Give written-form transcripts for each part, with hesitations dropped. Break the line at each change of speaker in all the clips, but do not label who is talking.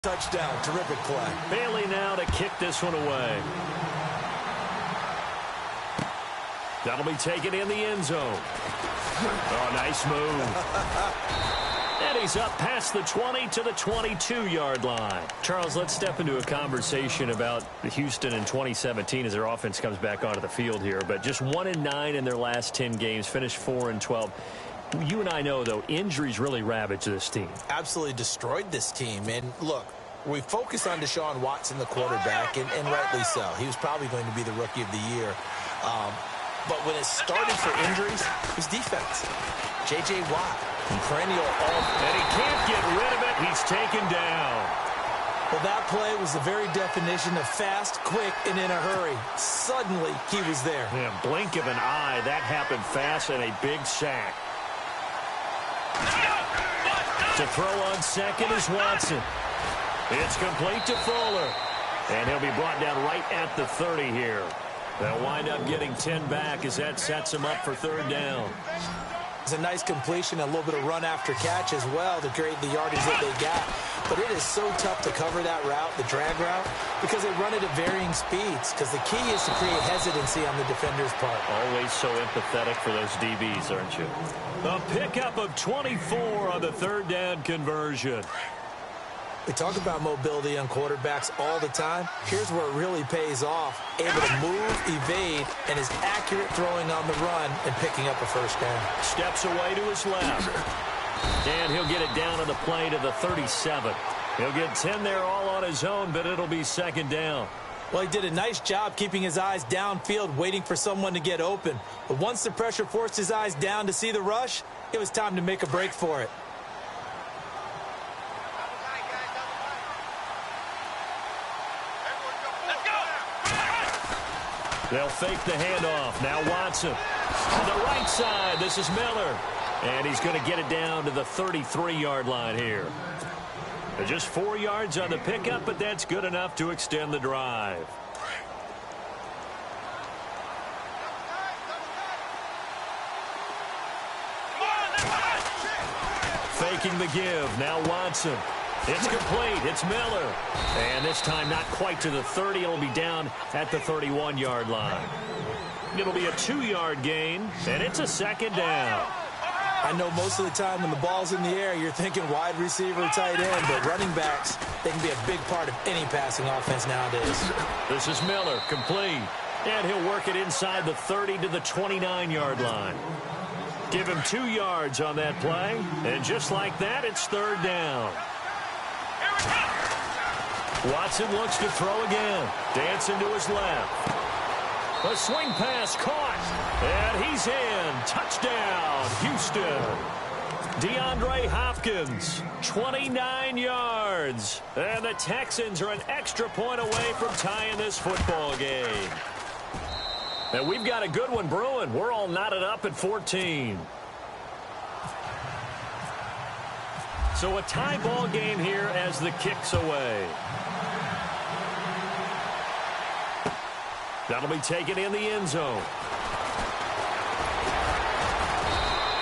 Touchdown. Terrific play.
Bailey now to kick this one away. That'll be taken in the end zone. Oh, nice move. And he's up past the 20 to the 22-yard line. Charles, let's step into a conversation about Houston in 2017 as their offense comes back onto the field here. But just 1-9 in their last 10 games, finished 4-12. You and I know, though, injuries really ravaged this team.
Absolutely destroyed this team. And look, we focus on Deshaun Watson, the quarterback, and rightly so. He was probably going to be the rookie of the year. But when it started for injuries, it was defense. J.J. Watt, perennial all.
And he can't get rid of it. He's taken down.
Well, that play was the very definition of fast, quick, and in a hurry. Suddenly, he was there.
Yeah, blink of an eye. That happened fast and a big sack. To throw on second is Watson. It's complete to Fuller. And he'll be brought down right at the 30 here. They'll wind up getting 10 back as that sets them up for third down.
It's a nice completion, a little bit of run after catch as well to create the yardage that they got. But it is so tough to cover that route, the drag route, because they run it at varying speeds. Because the key is to create hesitancy on the defender's part.
Always so empathetic for those DBs, aren't you? A pickup of 24 on the third down conversion.
We talk about mobility on quarterbacks all the time. Here's where it really pays off. Able to move, evade, and is accurate throwing on the run and picking up a first down.
Steps away to his left. And he'll get it down on the play to the 37. He'll get 10 there all on his own, but it'll be second down.
Well, he did a nice job keeping his eyes downfield, waiting for someone to get open. But once the pressure forced his eyes down to see the rush, it was time to make a break for it.
They'll fake the handoff. Now Watson. On the right side, this is Miller. And he's going to get it down to the 33-yard line here. Just 4 yards on the pickup, but that's good enough to extend the drive. Faking the give. Now Watson. It's complete. It's Miller. And this time not quite to the 30. It'll be down at the 31-yard line. It'll be a 2-yard gain, and it's a second down.
I know most of the time when the ball's in the air, you're thinking wide receiver, tight end, but running backs, they can be a big part of any passing offense nowadays.
This is Miller, complete. And he'll work it inside the 30 to the 29-yard line. Give him 2 yards on that play, and just like that, it's third down. Watson looks to throw again. Dancing to his left. A swing pass caught. And he's in. Touchdown, Houston. DeAndre Hopkins, 29 yards. And the Texans are an extra point away from tying this football game. And we've got a good one brewing. We're all knotted up at 14. So a tie ball game here as the kick's away. That'll be taken in the end zone.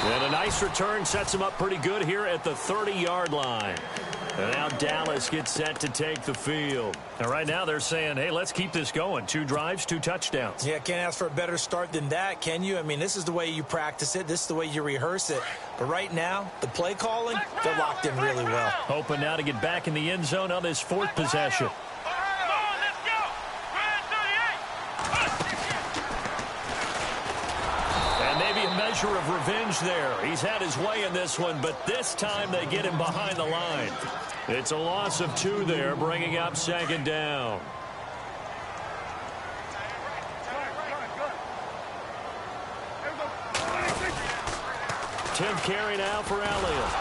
And a nice return sets him up pretty good here at the 30-yard line. And now Dallas gets set to take the field. And right now they're saying, hey, let's keep this going. 2 drives, 2 touchdowns.
Yeah, can't ask for a better start than that, can you? I mean, this is the way you practice it. This is the way you rehearse it. But right now, the play calling, they're locked in really well.
Hoping now to get back in the end zone on this 4th possession. Measure of revenge there. He's had his way in this one, but this time they get him behind the line. It's a loss of 2 there, bringing up second down. Tenth carry now for Elliott.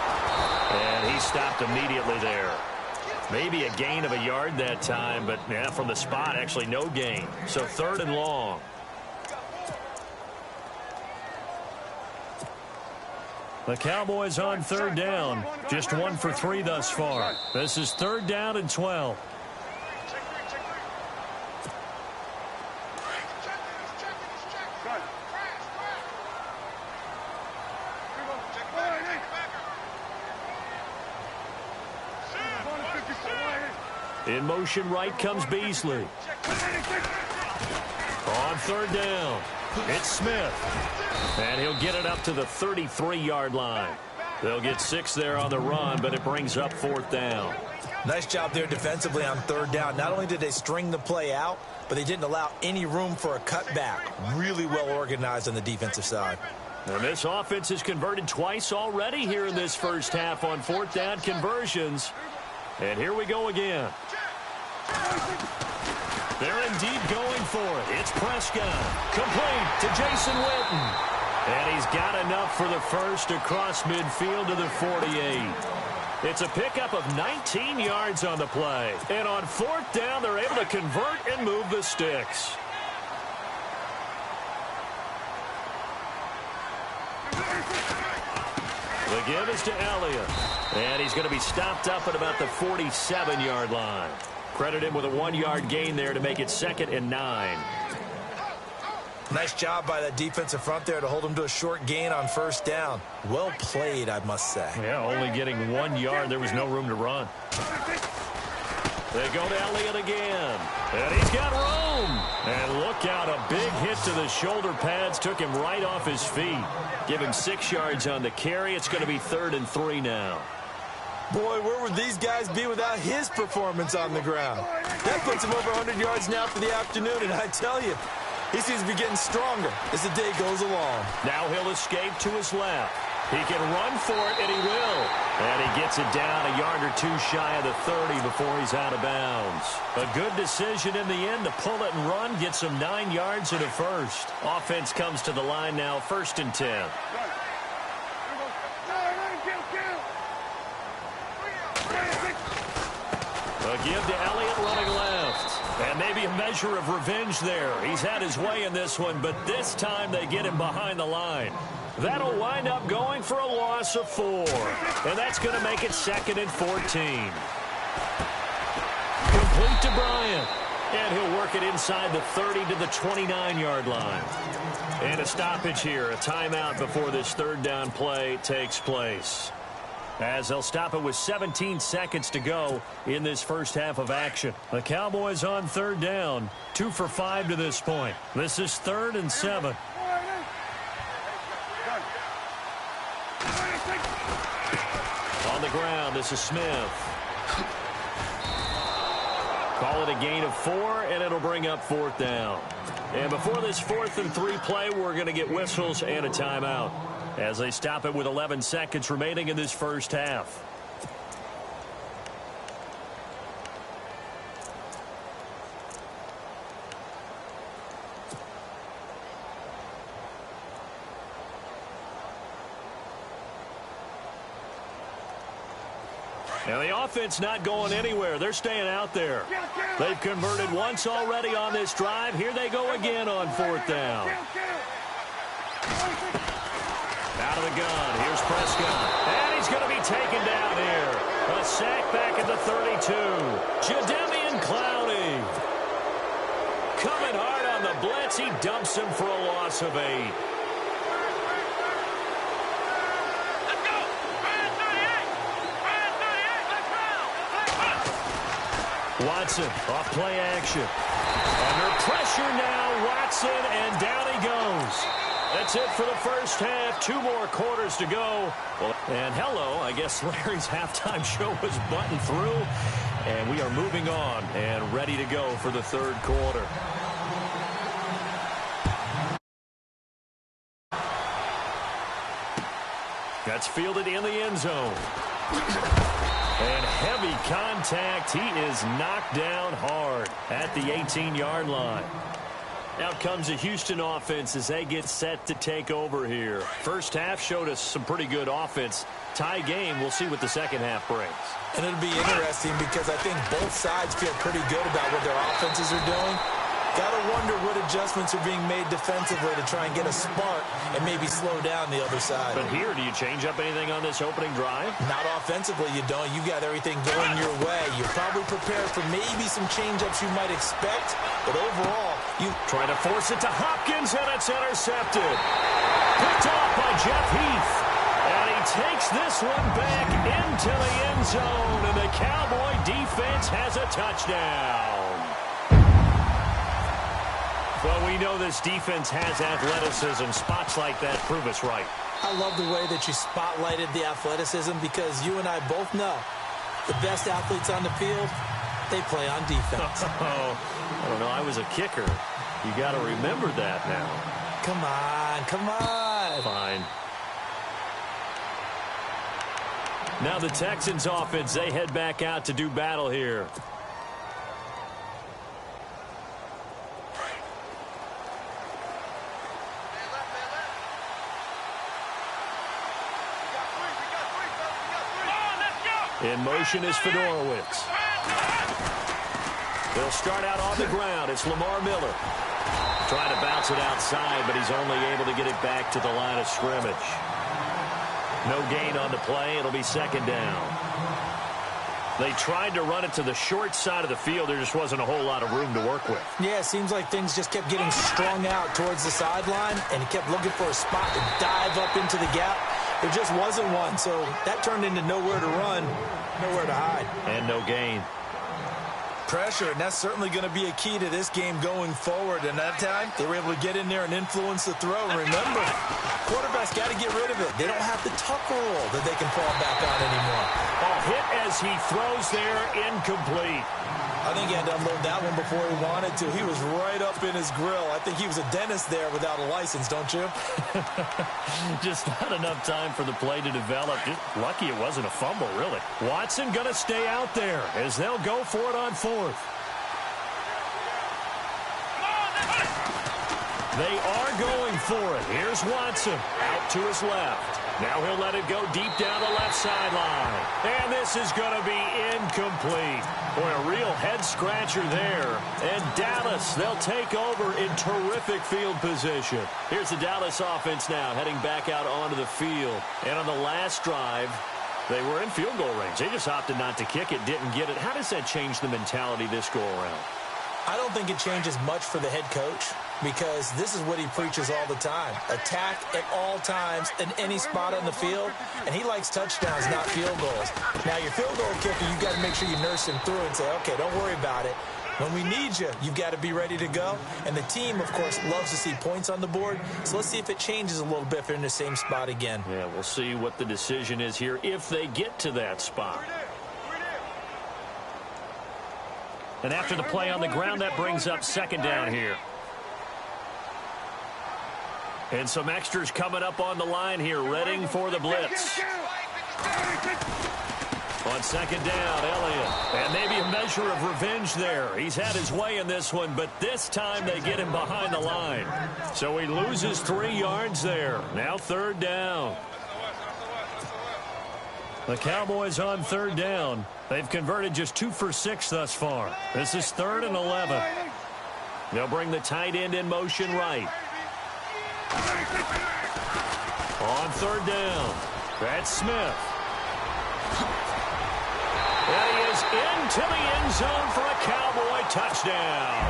And he stopped immediately there. Maybe a gain of a yard that time, but yeah, from the spot, actually no gain. So 3rd and long. The Cowboys on 3rd down. Just 1 for 3 thus far. This is 3rd down and 12. In motion right comes Beasley. On third down, it's Smith. And he'll get it up to the 33-yard line. They'll get 6 there on the run, but it brings up fourth down.
Nice job there defensively on third down. Not only did they string the play out, but they didn't allow any room for a cutback. Really well organized on the defensive side.
And this offense has converted twice already here in this first half on fourth down conversions. And here we go again. They're indeed going for it. It's Prescott. Complete to Jason Witten. And he's got enough for the first across midfield to the 48. It's a pickup of 19 yards on the play. And on fourth down, they're able to convert and move the sticks. The give is to Elliott. And he's going to be stopped up at about the 47-yard line. Credit him with a 1-yard gain there to make it 2nd and 9.
Nice job by that defensive front there to hold him to a short gain on first down. Well played, I must say.
Yeah, only getting 1 yard. There was no room to run. They go to Elliott again. And he's got room. And look out, a big hit to the shoulder pads. Took him right off his feet. Give him 6 yards on the carry. It's going to be 3rd and 3 now.
Boy, where would these guys be without his performance on the ground? That puts him over 100 yards now for the afternoon, and I tell you, he seems to be getting stronger as the day goes along.
Now he'll escape to his left. He can run for it, and he will. And he gets it down a yard or 2 shy of the 30 before he's out of bounds. A good decision in the end to pull it and run, gets him 9 yards and a first. Offense comes to the line now, 1st and 10. A give to Elliott running left. And maybe a measure of revenge there. He's had his way in this one, but this time they get him behind the line. That'll wind up going for a loss of 4. And that's going to make it 2nd and 14. Complete to Bryant. And he'll work it inside the 30 to the 29-yard line. And a stoppage here, a timeout before this 3rd down play takes place. As they'll stop it with 17 seconds to go in this first half of action. The Cowboys on 3rd down, 2 for 5 to this point. This is 3rd and 7. On the ground, this is Smith. Call it a gain of 4, and it'll bring up 4th down. And before this 4th and 3 play, we're going to get whistles and a timeout as they stop it with 11 seconds remaining in this first half. Now the offense not going anywhere. They're staying out there. They've converted once already on this drive. Here they go again on 4th down. Out of the gun, here's Prescott. And he's going to be taken down here. A sack back at the 32. Jadeveon Clowney. Coming hard on the blitz. He dumps him for a loss of 8. Watson off play action. Under pressure now, Watson, and down he goes. That's it for the first half. 2 more quarters to go. And hello, I guess Larry's halftime show was buttoned through. And we are moving on and ready to go for the 3rd quarter. That's fielded in the end zone. And heavy contact. He is knocked down hard at the 18-yard line. Out comes the Houston offense as they get set to take over here. First half showed us some pretty good offense. Tie game. We'll see what the second half brings.
And it'll be interesting because I think both sides feel pretty good about what their offenses are doing. Gotta wonder what adjustments are being made defensively to try and get a spark and maybe slow down the other side.
But here, do you change up anything on this opening drive?
Not offensively, you don't. You got everything going your way. You're probably prepared for maybe some change-ups you might expect, but overall, you
try to force it to Hopkins, and it's intercepted. Picked off by Jeff Heath. And he takes this one back into the end zone, and the Cowboy defense has a touchdown. Well, we know this defense has athleticism. Spots like that prove us right.
I love the way that you spotlighted the athleticism because you and I both know the best athletes on the field, they play on defense.
Oh, I don't know. I was a kicker. You got to remember that now.
Come on, come on.
Fine. Now the Texans offense, they head back out to do battle here. In motion is Fedorowicz. They'll start out on the ground. It's Lamar Miller. Trying to bounce it outside, but he's only able to get it back to the line of scrimmage. No gain on the play. It'll be second down. They tried to run it to the short side of the field. There just wasn't a whole lot of room to work with.
Yeah, it seems like things just kept getting strung out towards the sideline, and he kept looking for a spot to dive up into the gap. There just wasn't one, so that turned into nowhere to run, nowhere to hide.
And no gain.
Pressure, and that's certainly going to be a key to this game going forward. And that time, they were able to get in there and influence the throw. And remember, quarterbacks got to get rid of it. They don't have the tucker roll that they can fall back on anymore.
A hit as he throws there, incomplete.
I think he had to unload that one before he wanted to. He was right up in his grill. I think he was a dentist there without a license, don't you?
Just not enough time for the play to develop. Just lucky it wasn't a fumble, really. Watson going to stay out there as they'll go for it on fourth. They are going for it. Here's Watson out to his left. Now he'll let it go deep down the left sideline. And this is going to be incomplete. Boy, a real head-scratcher there. And Dallas, they'll take over in terrific field position. Here's the Dallas offense now heading back out onto the field. And on the last drive, they were in field goal range. They just opted not to kick it, didn't get it. How does that change the mentality this go-around?
I don't think it changes much for the head coach because this is what he preaches all the time. Attack at all times in any spot on the field, and he likes touchdowns, not field goals. Now, your field goal kicker, you've got to make sure you nurse him through and say, okay, don't worry about it. When we need you, you've got to be ready to go. And the team, of course, loves to see points on the board. So let's see if it changes a little bit if they're in the same spot again.
Yeah, we'll see what the decision is here if they get to that spot. And after the play on the ground, that brings up second down here. And some extras coming up on the line here, readying for the blitz. On second down, Elliott. And maybe a measure of revenge there. He's had his way in this one, but this time they get him behind the line. So he loses 3 yards there. Now third down. The Cowboys on third down. They've converted just 2 for 6 thus far. This is 3rd and 11. They'll bring the tight end in motion right. On third down, that's Smith. And he is into the end zone for a Cowboy touchdown.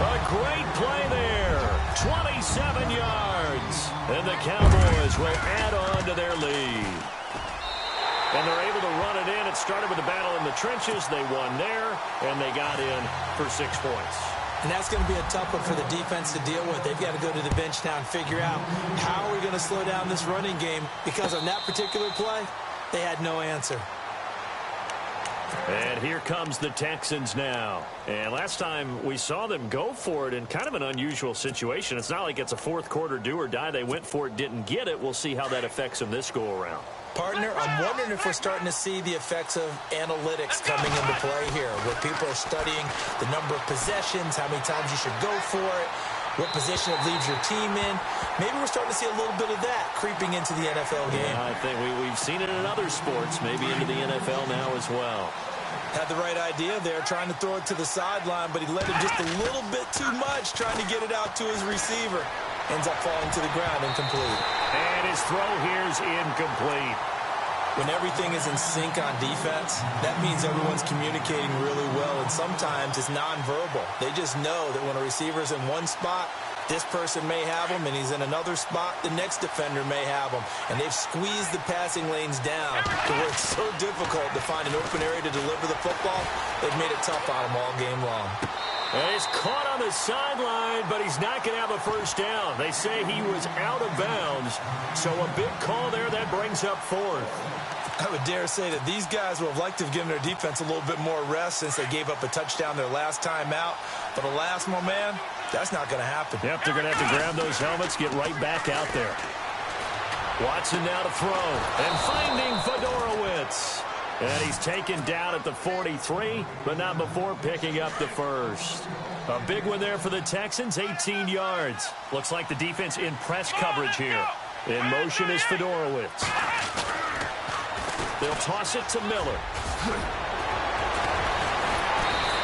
A great play there. 27 yards. And the Cowboys will add on to their lead. And they're able to run it in. It started with a battle in the trenches. They won there, and they got in for 6 points.
And that's going to be a tough one for the defense to deal with. They've got to go to the bench now and figure out how are we going to slow down this running game, because on that particular play, they had no answer.
And here comes the Texans now. And last time we saw them go for it in kind of an unusual situation. It's not like it's a fourth quarter do or die. They went for it, didn't get it. We'll see how that affects them this go-around.
Partner, I'm wondering if we're starting to see the effects of analytics coming into play here, where people are studying the number of possessions, how many times you should go for it, what position it leaves your team in. Maybe we're starting to see a little bit of that creeping into the NFL game.
Yeah, I think we've seen it in other sports, maybe into the NFL now as well.
Had the right idea there, trying to throw it to the sideline, but he let it just a little bit too much, trying to get it out to his receiver. Ends up falling to the ground, incomplete.
And his throw here is incomplete.
When everything is in sync on defense, that means everyone's communicating really well, and sometimes it's nonverbal. They just know that when a receiver's in one spot, This person may have him, and he's in another spot. The next defender may have him. And they've squeezed the passing lanes down to where it's so difficult to find an open area to deliver the football. They've made it tough on him all game long.
And he's caught on the sideline, but he's not going to have a first down. They say he was out of bounds. So a big call there that brings up fourth.
I would dare say that these guys would have liked to have given their defense a little bit more rest since they gave up a touchdown their last time out. But alas, my man, that's not going to happen.
Yep, they're going to have to grab those helmets, get right back out there. Watson now to throw, and finding Fedorowicz. And he's taken down at the 43, but not before picking up the first. A big one there for the Texans, 18 yards. Looks like the defense in press coverage here. In motion is Fedorowicz. They'll toss it to Miller.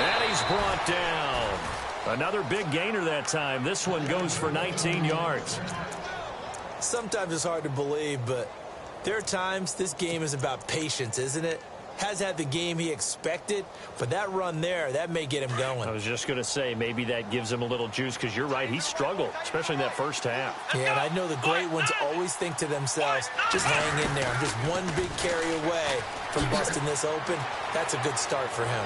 And he's brought down. Another big gainer that time. This one goes for 19 yards.
Sometimes it's hard to believe, but there are times this game is about patience, isn't it? Has had the game he expected, but that run there, that may get him going.
I was just going to say, maybe that gives him a little juice, because you're right, he struggled, especially in that first half.
Yeah, and I know the great ones always think to themselves, just hang in there. I'm just one big carry away from busting this open. That's a good start for him.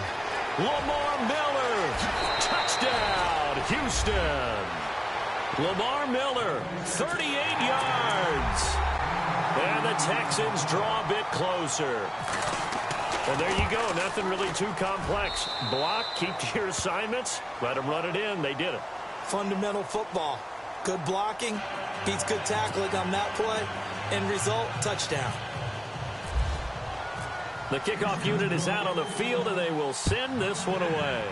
Lamar Miller, touchdown, Houston. Lamar Miller, 38 yards. And the Texans draw a bit closer. And there you go. Nothing really too complex. Block, keep to your assignments, let them run it in. They did it.
Fundamental football. Good blocking beats good tackling on that play. End result, touchdown.
The kickoff unit is out on the field, and they will send this one away.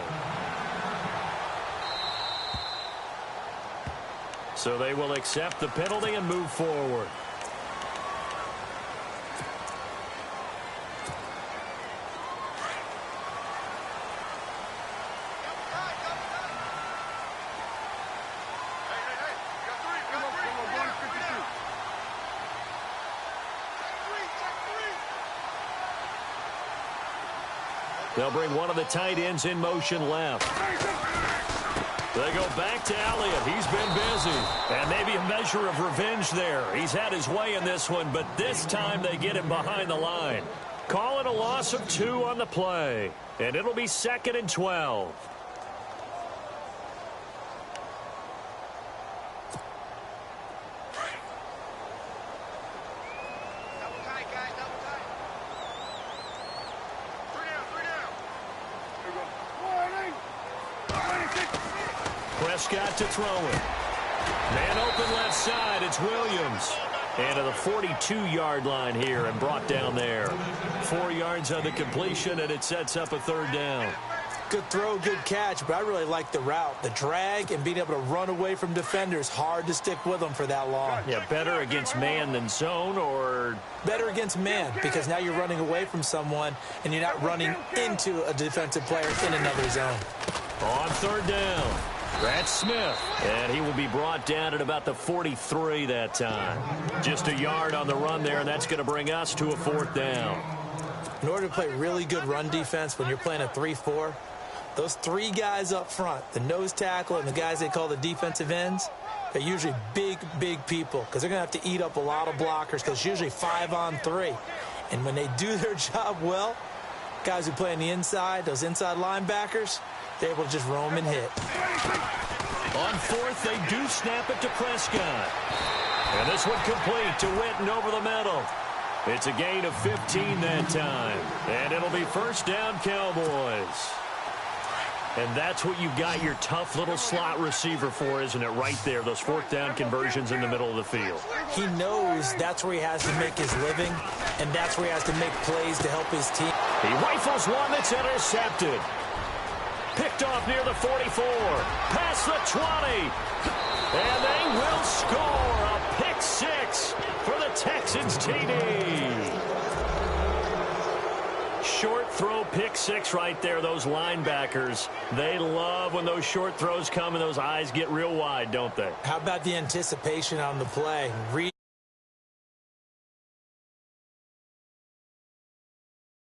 So they will accept the penalty and move forward. They'll bring one of the tight ends in motion left. They go back to Elliott. He's been busy. And maybe a measure of revenge there. He's had his way in this one, but this time they get him behind the line. Call it a loss of 2 on the play. And it'll be 2nd and 12. Prescott to throw it. Man open left side. It's Williams. And to the 42-yard line here and brought down there. 4 yards on the completion, and it sets up a 3rd down.
Good throw, good catch, but I really like the route. The drag and being able to run away from defenders. Hard to stick with them for that long.
Yeah, better against man than zone, or?
Better against man, because now you're running away from someone and you're not running into a defensive player in another zone.
On 3rd down. That's Smith, and he will be brought down at about the 43 that time. Just a yard on the run there, and that's going to bring us to a 4th down.
In order to play really good run defense when you're playing a 3-4, those 3 guys up front, the nose tackle and the guys they call the defensive ends, they're usually big, big people because they're going to have to eat up a lot of blockers because it's usually 5-on-3. And when they do their job well, guys who play on the inside, those inside linebackers, they're able to just roam and hit.
On 4th, they do snap it to Prescott. And this one complete to Witten over the middle. It's a gain of 15 that time. And it'll be 1st down, Cowboys. And that's what you've got your tough little slot receiver for, isn't it? Right there, those 4th down conversions in the middle of the field.
He knows that's where he has to make his living, and that's where he has to make plays to help his team.
He rifles one that's intercepted. Picked off near the 44. Past the 20. And they will score a pick 6 for the Texans TD. Short throw pick 6 right there. Those linebackers, they love when those short throws come and those eyes get real wide, don't they?
How about the anticipation on the play?